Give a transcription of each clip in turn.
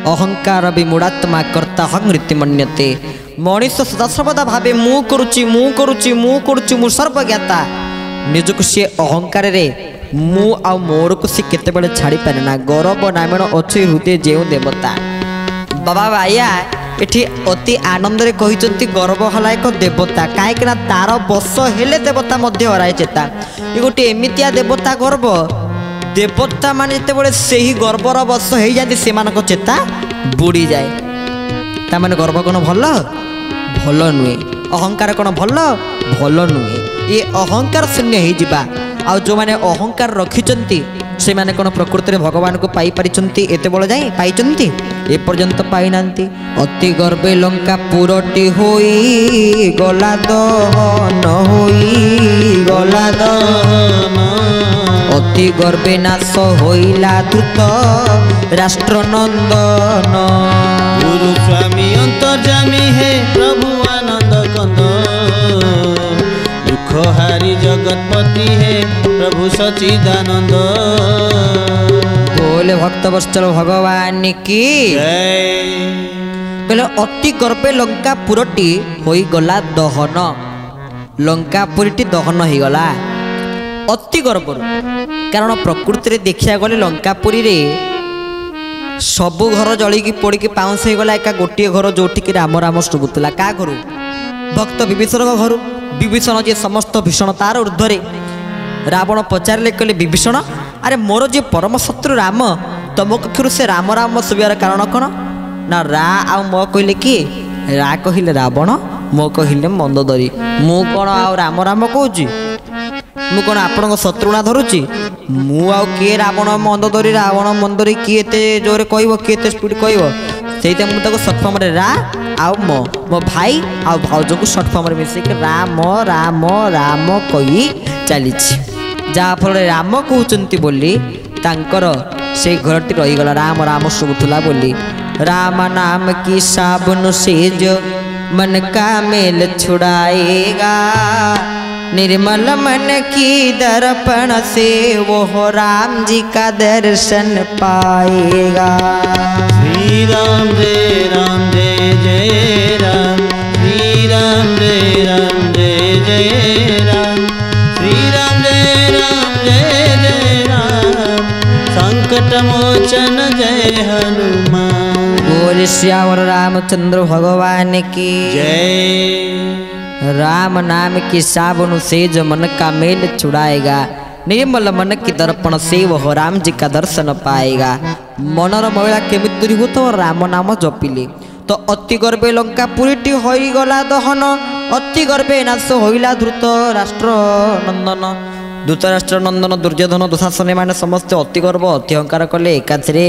अहंकार विमूढ़ात्मा कर्ता हंगृति मन्यते मनीष सदासर्वदा भावे मु करुची मु करुची मु करुची मु सर्वज्ञाता निजक सी अहंकार रे मु आ मोर को सी केते बड़े छाड़ी पारे ना गौरव नामण अच्छे हृदय जेउ देवता बाबा बाया एठी अति आनंद रे कहिचंती गर्व हला एक देवता काहे ना तार बस हेले देवता मध्य हराय चेता ए गोटे एमितिया देवता गर्व देवता माने जते बड़े सेही गर्वर बस हो जाती से चेता बुड़ी जाए ता माने गर्व कौन भल भल नुहे अहंकार कौन भल भल नुहे ये अहंकार शून्य हो जिबा आ जो माने अहंकार रखिचंती से माने कौन प्रकृति में भगवान को पाई परिचंती एते बड़ जाई पाइचंती ए पर्यंत पाई नांती अति गर्वे लंका पुरटी होई गला दहन होई गला दहन अति गर्वे नाश होइला द्रुत राष्ट्र नंदन गुरु स्वामी अंतर्जामी हे प्रभु आनंद कंद दुख हारी जगतपति हे प्रभु सच्चिदानंद बोले भक्त वत्सल भगवान की कहले अति गर्वे लंका पुरटी होई गला दहन लंका पुरीटी दहन हो गला अति गर्व कारण प्रकृति रे देखिया गले लंकापुरी रे सबु घर जलिकी पोड़िकी पाउंस हो गला एका गोटे घर जोटिकी राम राम शुभुला का घर भक्त विभीषण घर विभीषण जे समस्त भीषण तार ऊर्ध्वरे रावण पचारे कहले विभीषण अरे मोर जे परम शत्रु राम तुम कक्षर से राम राम शुभार कारण कौन ना रा आ मो कहले कि रा कहले रावण मो कहले मंदोदरी मु कौन आ राम राम कहूँ मु कौन आपण शत्रुणा धरुची मु आउ किए रावण मंदोदरी रावण मंदोरी किए एते जोरे कहब किए स्पीड कहब से मुझे सर्ट फर्म रा आउ मो भाई आउ भाउज को सर्ट फर्म मिसेक राम राम राम कही चली जहाँफल राम कहते बोली तांकर से घरटी रहीगला राम राम शुभुला बोली राम नाम की साबुन से जो मन का मेल छुड़ाएगा निर्मल मन की दर्पण से वो राम जी का दर्शन पाएगा। श्री राम जय जय राम श्री राम जय जय राम श्री राम जय राम संकट मोचन जय हनुमान। बोल श्यावर रामचंद्र भगवान की जय। राम नाम की साबुन से जो मन का मेल छुड़ाएगा निर्मल मन की दर्पण से वह राम जी का दर्शन पाएगा। मनर महिला केमी दूरी हो तो राम नाम जपिले तो अति गर्वे लंका पुरीटी होइगला दहन अति गर्वे नाश होइला धृत राष्ट्र नंदन धृतराष्ट्र नंदन दुर्योधन दुशासन माने समस्त अति गर्व अति अहंकार कले एकाथरे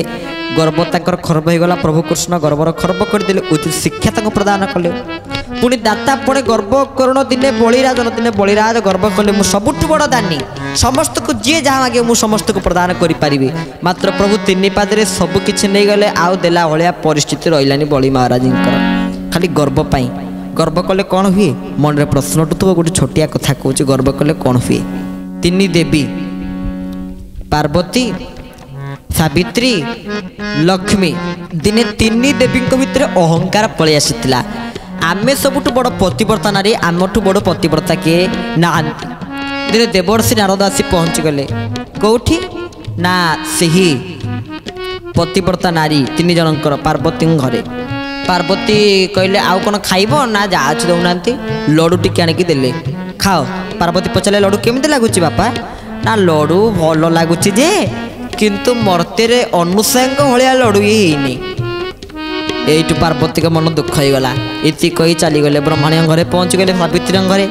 गर्व ताकर खर्ब होइगला प्रभु कृष्ण गर्वर खर्ब करदेले उचित शिक्षा ताको प्रदान कले पुणी दाता पुणे गर्व करण दिने बलिराज दिने बलिराज गर्व कले मु सबुठ बड़ दानी समस्त को जी जहाँ मागे मु समस्त को प्रदान करि पारिबे मात्र प्रभु तीन पादरे सब किछि नै गले आउ देला भलिया परिस्थिति रहिलानी बलि महाराज खाली गर्व पाई गर्व कले कौन हुए मन रे प्रश्न उठुथबो गोटे छोटिया कथा कहूँ गर्व कले कौन हुए तीन देवी पार्वती सावित्री लक्ष्मी दिने तीन देवी भितर अहंकार पलि आसीथिला आमे सबुठ बड़ पतिव्रता नारी आमठू बड़ पतिव्रता किए नाहांती दिने देवर्षि नारद आसी पहुँची गले कौठी ना सही पतिव्रता नारी तीन जनकर पार्वती घरे पार्वती कहले आउ कौन खाइब ना जाच दौना लड्डू टिके आनिकी देले खाओ पार्वती पचारे लड्डू केमती लगुच बापा ना लड्डू भल लगुच जे किंतु मर्त्य अनुसांग भाया लड्डू ये यू पार्वती का मन दुख हो गला इति कही चलीगले ब्रह्मणी घरे पहुँची गले सावित्री घरे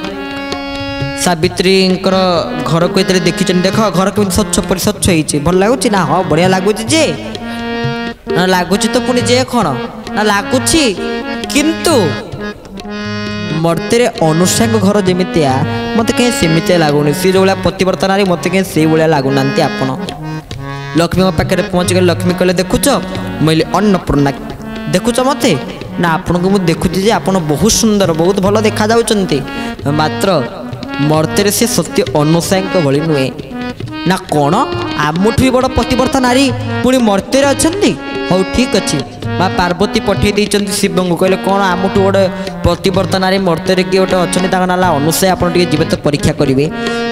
सावित्री घर को देखी देख घर के स्वच्छ परिस्वच्छ होती भल लगुच ना हाँ बढ़िया लगुच जे ना लगुच तो पुणी जे कौन ना लगुच किंतु मर्त्य अनुसांग घर जमितिया मत कहीं सेमती लगुनि सी जो पतिव्रता नारी मत कहीं से भाया लगुना आपण लक्ष्मी पाखे पहुँची गले लक्ष्मी कहले देखुच मुझे अन्नपूर्णा देखुच मत ना आपण को मुझे देखुची आप बहुत सुंदर बहुत भल देखा जाउचंती मात्र मर्त्य से सत्य अनुसांग भली नुहे ना कौन आमठू भी बड़ पतिव्रता नारी पुणी मर्त्य अच्छा ହଉ ଠିକ୍ ଅଛି। ମା ପାର୍ବତୀ ପଠେଇ ଦେଇଛନ୍ତି ଶିବଙ୍କୁ, କହିଲେ କ'ଣ ଆମଠୁ ଗୋଟେ ପ୍ରତିବର୍ତ୍ତ ନାରୀ ମର୍ତ୍ତ୍ୟରେ କିଏ ଗୋଟେ ଅଛନ୍ତି, ତାଙ୍କ ନାଁ ହେଲା ଅନୁସୟା, ଆପଣ ଟିକେ ଯିବେ ତ ପରୀକ୍ଷା କରିବେ।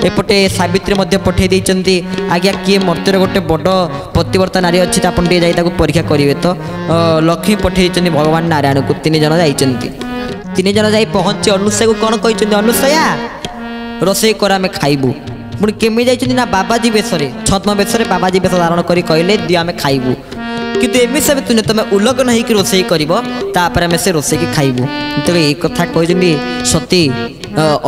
ଏପଟେ ସାବିତ୍ରୀ ମଧ୍ୟ ପଠେଇ ଦେଇଛନ୍ତି, ଆଜ୍ଞା କିଏ ମର୍ତ୍ତ୍ୟରେ ଗୋଟେ ବଡ଼ ପ୍ରତିବର୍ତ୍ତ ନାରୀ ଅଛି, ତ ଆପଣ ଟିକେ ଯାଇ ତାକୁ ପରୀକ୍ଷା କରିବେ। ତ ଲକ୍ଷ୍ମୀ ପଠେଇ ଦେଇଛନ୍ତି ଭଗବାନ ନାରାୟଣକୁ, 3 ଜଣ ଯାଇଛନ୍ତି। 3 ଜଣ ଯାଇ ପହଞ୍ଚି ଅନୁସୟାକୁ କ'ଣ କହିଛନ୍ତି, ଅନୁସୟା ରୋଷେଇ କର ଆମେ ଖାଇବୁ। ପୁଣି କେମିତି ଯାଇଛନ୍ତି ନା ବାବାଜୀ ବେଶରେ, ଛଦ୍ମ ବେଶରେ ବାବାଜୀ ବେଶ ଧାରଣ କରି କହିଲେ ଦିଅ ଆମେ ଖାଇବୁ। କିନ୍ତୁ ଏମିତି ସେମିତି ତୁନେ ତୁମେ ଉଲଗ୍ନ ହେଇକି ରୋଷେଇ କରିବ, ତାପରେ ଆମେ ସେ ରୋଷେଇକି ଖାଇବୁ। ଯେତେବେଳେ ଏଇ କଥା କହିଛନ୍ତି ସତୀ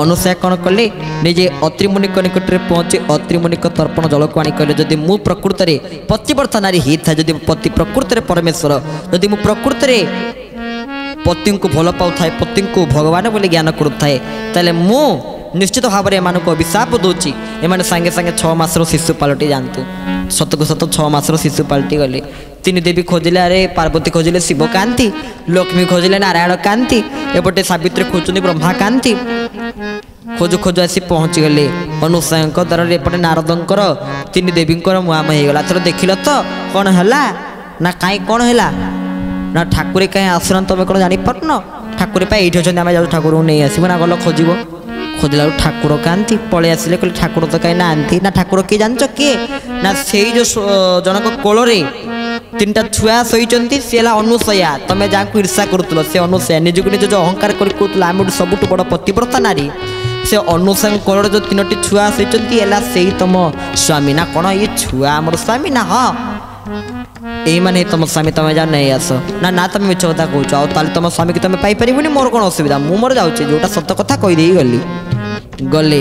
ଅନୁସୟା କ'ଣ କଲେ, ନିଜେ ଅତ୍ରିମୁନିଙ୍କ ନିକଟରେ ପହଞ୍ଚି ଅତ୍ରିମୁନିଙ୍କ ତର୍ପଣ ଜଳକୁ ଆଣି କହିଲେ, ଯଦି ମୁଁ ପ୍ରକୃତରେ ପତିବ୍ରତା ନାରୀ ହେଇଥାଏ, ଯଦି ପତି ପ୍ରକୃତରେ ପରମେଶ୍ୱର, ଯଦି ମୁଁ ପ୍ରକୃତରେ ପତିଙ୍କୁ ଭଲ ପାଉଥାଏ, ପତିଙ୍କୁ ଭଗବାନ ବୋଲି ଜ୍ଞାନ କରୁଥାଏ, ତାହେଲେ ମୁଁ ନିଶ୍ଚିତ ଭାବରେ ଏମାନଙ୍କୁ ଅଭିଶାପ ଦେଉଛି, ଏମାନେ ସାଙ୍ଗେ ସାଙ୍ଗେ 6 ମାସର ଶିଶୁ ପାଲଟି ଯାଆନ୍ତୁ। ସତକୁ ସତ 6 ମାସର ଶିଶୁ ପାଲଟି ଗଲେ। 3 ଦେବୀ ଖୋଜିଲେ, ଆରେ ପାର୍ବତୀ ଖୋଜିଲେ ଶିବ କାନ୍ତି, ଲକ୍ଷ୍ମୀ ଖୋଜିଲେ ନାରାୟଣ କାନ୍ତି, ଏପଟେ ସାବିତ୍ରୀ ଖୋଜୁଛନ୍ତି ବ୍ରହ୍ମା କାନ୍ତି। ଖୋଜୁ ଖୋଜୁ ଆସି ପହଞ୍ଚିଗଲେ ଅନୁସୟାଙ୍କ ଦ୍ୱାରରେ। ଏପଟେ ନାରଦଙ୍କର 3 ଦେବୀଙ୍କର ମୁହାଁମୁହିଁ ହେଇଗଲା। ଏଥର ଦେଖିଲ ତ କ'ଣ ହେଲା ନା, କାହିଁ କ'ଣ ହେଲା ନା, ଠାକୁରେ କାହିଁ ଆସୁନାହାନ୍ତି ତମେ କ'ଣ ଜାଣିପାରୁନ? ଠାକୁରେ ପାଇଁ ଏଇଠି ଅଛନ୍ତି, ଆମେ ଯାଉଛୁ ଠାକୁରଙ୍କୁ ନେଇ ଆସିବ। ନା ଗଲ ଖୋଜିବ, ଖୋଜିଲା ବେଳକୁ ଠାକୁର କାନ୍ତି। ପଳେଇ ଆସିଲେ, କହିଲେ ଠାକୁର ତ କାହିଁ ନାହାନ୍ତି। ନା ଠାକୁର କିଏ ଜାଣିଛ କିଏ? ନା ସେଇ ଯେଉଁ ଜଣକ କୋଳରେ 3ଟା ଛୁଆ ଶୋଇଛନ୍ତି, ସେ ହେଲା ଅନୁସୟା। ତମେ ଯାହାକୁ ଈର୍ଷା କରୁଥିଲ ସେ ଅନୁସୟା, ନିଜକୁ ନିଜ ଯେଉଁ ଅହଙ୍କାର କରି କହୁଥିଲ ଆମେ ଗୋଟେ ସବୁଠୁ ବଡ଼ ପତିବ୍ରତା ନାରୀ, ସେ ଅନୁସୟାଙ୍କ କୋଳରେ ଯେଉଁ 3ଟି ଛୁଆ ଶୋଇଛନ୍ତି ହେଲା ସେଇ ତମ ସ୍ୱାମୀ। ନା କ'ଣ ଇଏ ଛୁଆ ଆମର ସ୍ୱାମୀ? ନା ହଁ এইମାନେ ତମ ସ୍ୱାମୀ, ତମେ ଯାଅ ନେଇ ଆସ। ନା ନା ତମେ ମିଛ କଥା କହୁଛ, ଆଉ ତାହେଲେ ତମ ସ୍ୱାମୀକି ତମେ ପାଇପାରିବୁନି, ମୋର କ'ଣ ଅସୁବିଧା, ମୁଁ ମୋର ଯାଉଛି, ଯେଉଁଟା ସତ କଥା କହିଦେଇ ଗଲେ।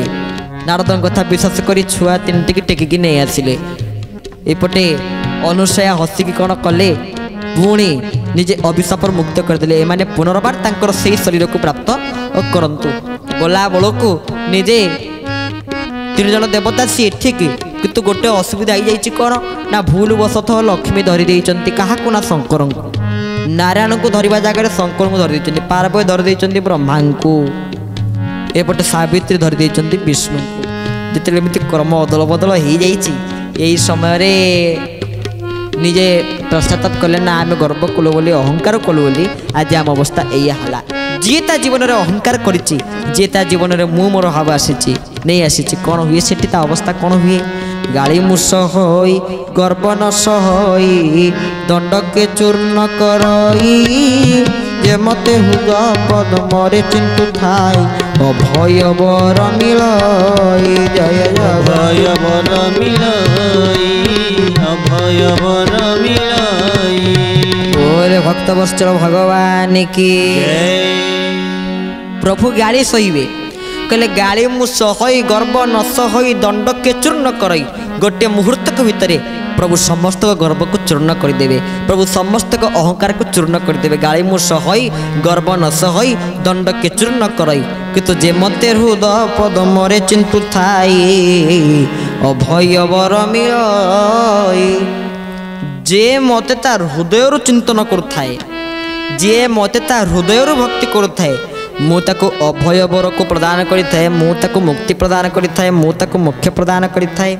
ନାରଦଙ୍କ କଥା ବିଶ୍ୱାସ କରି ଛୁଆ 3ଟିକି ଟେକିକି ନେଇ ଆସିଲେ। ଏପଟେ ଅନୁସୟା ହସିକି କ'ଣ କଲେ, ପୁଣି ନିଜେ ଅଭିଶାପରୁ ମୁକ୍ତ କରିଦେଲେ, ଏମାନେ ପୁନର୍ବାର ତାଙ୍କର ସେଇ ଶରୀରକୁ ପ୍ରାପ୍ତ କରନ୍ତୁ। ଗଲା ବେଳକୁ ନିଜେ 3 ଜଣ ଦେବତା ସିଏ ଠିକ୍, କିନ୍ତୁ ଗୋଟେ ଅସୁବିଧା ହେଇଯାଇଛି କ'ଣ ନା, ଭୁଲ ବଶତଃ ଲକ୍ଷ୍ମୀ ଧରି ଦେଇଛନ୍ତି କାହାକୁ ନା ଶଙ୍କରଙ୍କୁ। ନାରାୟଣଙ୍କୁ ଧରିବା ଜାଗାରେ ଶଙ୍କରଙ୍କୁ ଧରି ଦେଇଛନ୍ତି, ପାର୍ବତୀ ଧରି ଦେଇଛନ୍ତି ବ୍ରହ୍ମାଙ୍କୁ, ଏପଟେ ସାବିତ୍ରୀ ଧରି ଦେଇଛନ୍ତି ବିଷ୍ଣୁଙ୍କୁ। ଯେତେବେଳେ ଏମିତି କ୍ରମ ଅଦଳ ବଦଳ ହେଇଯାଇଛି, ଏଇ ସମୟରେ ନିଜେ ପଶ୍ଚାତାପ କଲେ, ନା ଆମେ ଗର୍ବ କଲୁ ବୋଲି, ଅହଙ୍କାର କଲୁ ବୋଲି ଆଜି ଆମ ଅବସ୍ଥା ଏଇଆ ହେଲା। ଯିଏ ତା ଜୀବନରେ ଅହଙ୍କାର କରିଛି, ଯିଏ ତା ଜୀବନରେ ମୁଁ ମୋର ଭାବ ଆସିଛି ନେଇ ଆସିଛି, କ'ଣ ହୁଏ ସେଠି ତା ଅବସ୍ଥା କ'ଣ ହୁଏ? ଗାଳି ମୁଷ ହୋଇ ଗର୍ବ ନଶ ହୋଇ ଦଣ୍ଡକେ ଚୂର୍ଣ୍ଣ କରଇ, ଯେ ମତେ ହୃଦ ପଦ୍ମରେ ଚିନ୍ତୁ ଥାଇ ଅଭୟ ବର ମିଳଇ। ଜୟ ଅଭୟ ବର ମିଳଇ, ଅଭୟ ବର ମିଳଇ। ଓରେ ଭକ୍ତ ବତ୍ସଳ ଭଗବାନ କି ପ୍ରଭୁ ଗାଳି ସହିବେ, କହିଲେ ଗାଳି ମୁଁ ସହଇ ଗର୍ବ ନ ସହଇ ଦଣ୍ଡକେ ଚୂର୍ଣ୍ଣ କରଇ। ଗୋଟିଏ ମୁହୂର୍ତ୍ତକ ଭିତରେ ପ୍ରଭୁ ସମସ୍ତଙ୍କ ଗର୍ବକୁ ଚୂର୍ଣ୍ଣ କରିଦେବେ, ପ୍ରଭୁ ସମସ୍ତଙ୍କ ଅହଙ୍କାରକୁ ଚୂର୍ଣ୍ଣ କରିଦେବେ। ଗାଳି ମୁଁ ସହଇ ଗର୍ବ ନ ସହଇ ଦଣ୍ଡକେ ଚୂର୍ଣ୍ଣ କରଇ, କିନ୍ତୁ ଯେ ମତେ ହୃଦ ପଦ୍ମରେ ଚିନ୍ତୁ ଥାଇ ଅଭୟ ବର ମିଳଇ। ଯେ ମତେ ତା ହୃଦୟରୁ ଚିନ୍ତନ କରୁଥାଏ, ଯିଏ ମତେ ତା ହୃଦୟରୁ ଭକ୍ତି କରୁଥାଏ, ମୁଁ ତାକୁ ଅଭୟ ବରକୁ ପ୍ରଦାନ କରିଥାଏ, ମୁଁ ତାକୁ ମୁକ୍ତି ପ୍ରଦାନ କରିଥାଏ, ମୁଁ ତାକୁ ମୋକ୍ଷ ପ୍ରଦାନ କରିଥାଏ।